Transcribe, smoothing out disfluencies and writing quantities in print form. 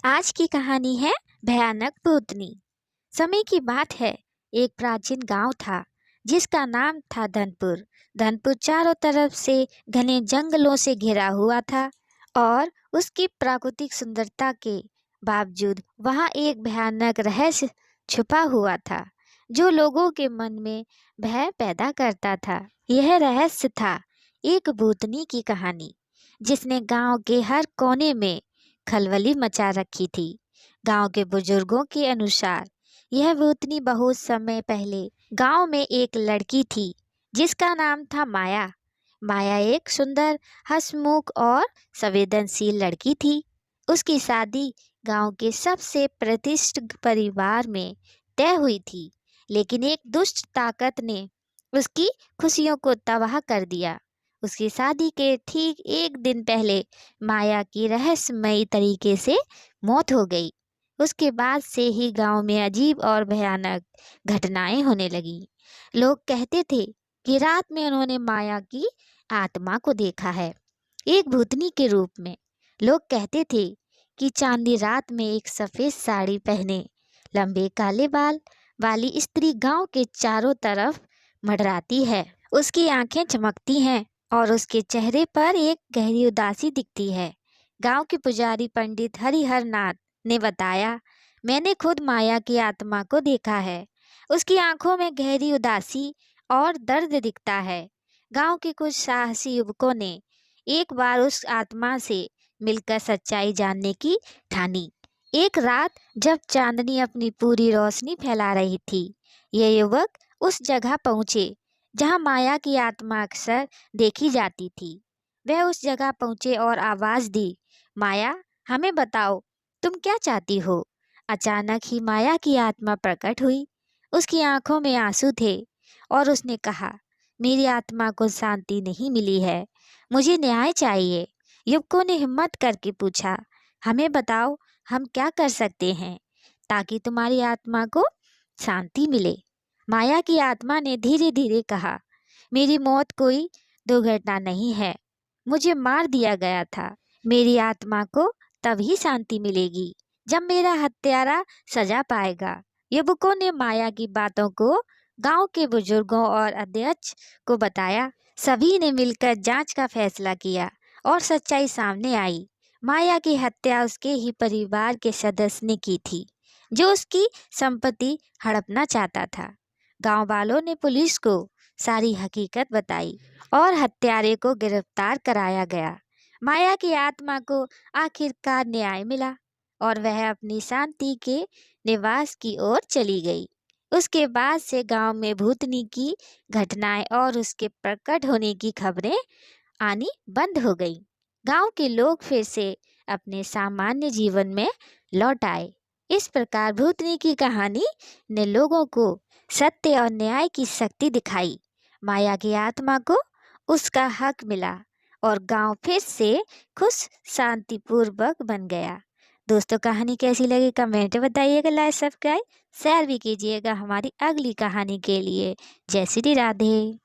आज की कहानी है भयानक भूतनी। समय की बात है, एक प्राचीन गांव था जिसका नाम था धनपुर। धनपुर चारों तरफ से घने जंगलों से घिरा हुआ था और उसकी प्राकृतिक सुंदरता के बावजूद वहां एक भयानक रहस्य छुपा हुआ था जो लोगों के मन में भय पैदा करता था। यह रहस्य था एक भूतनी की कहानी जिसने गांव के हर कोने में खलबली मचा रखी थी। गांव के बुजुर्गों के अनुसार यह भूतनी बहुत समय पहले गांव में एक लड़की थी जिसका नाम था माया। माया एक सुंदर, हंसमुख और संवेदनशील लड़की थी। उसकी शादी गांव के सबसे प्रतिष्ठित परिवार में तय हुई थी, लेकिन एक दुष्ट ताकत ने उसकी खुशियों को तबाह कर दिया। उसकी शादी के ठीक एक दिन पहले माया की रहस्यमयी तरीके से मौत हो गई। उसके बाद से ही गांव में अजीब और भयानक घटनाएं होने लगी। लोग कहते थे कि रात में उन्होंने माया की आत्मा को देखा है, एक भूतनी के रूप में। लोग कहते थे कि चांदनी रात में एक सफेद साड़ी पहने, लंबे काले बाल वाली स्त्री गांव के चारों तरफ मंडराती है। उसकी आंखें चमकती हैं और उसके चेहरे पर एक गहरी उदासी दिखती है। गांव के पुजारी पंडित हरिहर नाथ ने बताया, मैंने खुद माया की आत्मा को देखा है। उसकी आंखों में गहरी उदासी और दर्द दिखता है। गांव के कुछ साहसी युवकों ने एक बार उस आत्मा से मिलकर सच्चाई जानने की ठानी। एक रात जब चांदनी अपनी पूरी रोशनी फैला रही थी, ये युवक उस जगह पहुंचे जहां माया की आत्मा अक्सर देखी जाती थी। वह उस जगह पहुंचे और आवाज दी, माया, हमें बताओ, तुम क्या चाहती हो? अचानक ही माया की आत्मा प्रकट हुई। उसकी आंखों में आंसू थे और उसने कहा, मेरी आत्मा को शांति नहीं मिली है, मुझे न्याय चाहिए। युवकों ने हिम्मत करके पूछा, हमें बताओ, हम क्या कर सकते हैं ताकि तुम्हारी आत्मा को शांति मिले? माया की आत्मा ने धीरे धीरे कहा, मेरी मौत कोई दुर्घटना नहीं है, मुझे मार दिया गया था। मेरी आत्मा को तभी शांति मिलेगी जब मेरा हत्यारा सजा पाएगा। युवकों ने माया की बातों को गांव के बुजुर्गों और अध्यक्ष को बताया। सभी ने मिलकर जांच का फैसला किया और सच्चाई सामने आई। माया की हत्या उसके ही परिवार के सदस्य ने की थी जो उसकी संपत्ति हड़पना चाहता था। गांव वालों ने पुलिस को सारी हकीकत बताई और हत्यारे को गिरफ्तार कराया गया। माया की आत्मा को आखिरकार न्याय मिला और वह अपनी शांति के निवास की ओर चली गई। उसके बाद से गांव में भूतनी की घटनाएं और उसके प्रकट होने की खबरें आनी बंद हो गई। गांव के लोग फिर से अपने सामान्य जीवन में लौट आए। इस प्रकार भूतनी की कहानी ने लोगों को सत्य और न्याय की शक्ति दिखाई। माया की आत्मा को उसका हक मिला और गांव फिर से खुश शांतिपूर्वक बन गया। दोस्तों, कहानी कैसी लगी कमेंट बताइएगा, लाइक सब्सक्राइब शेयर भी कीजिएगा हमारी अगली कहानी के लिए। जय श्री राधे।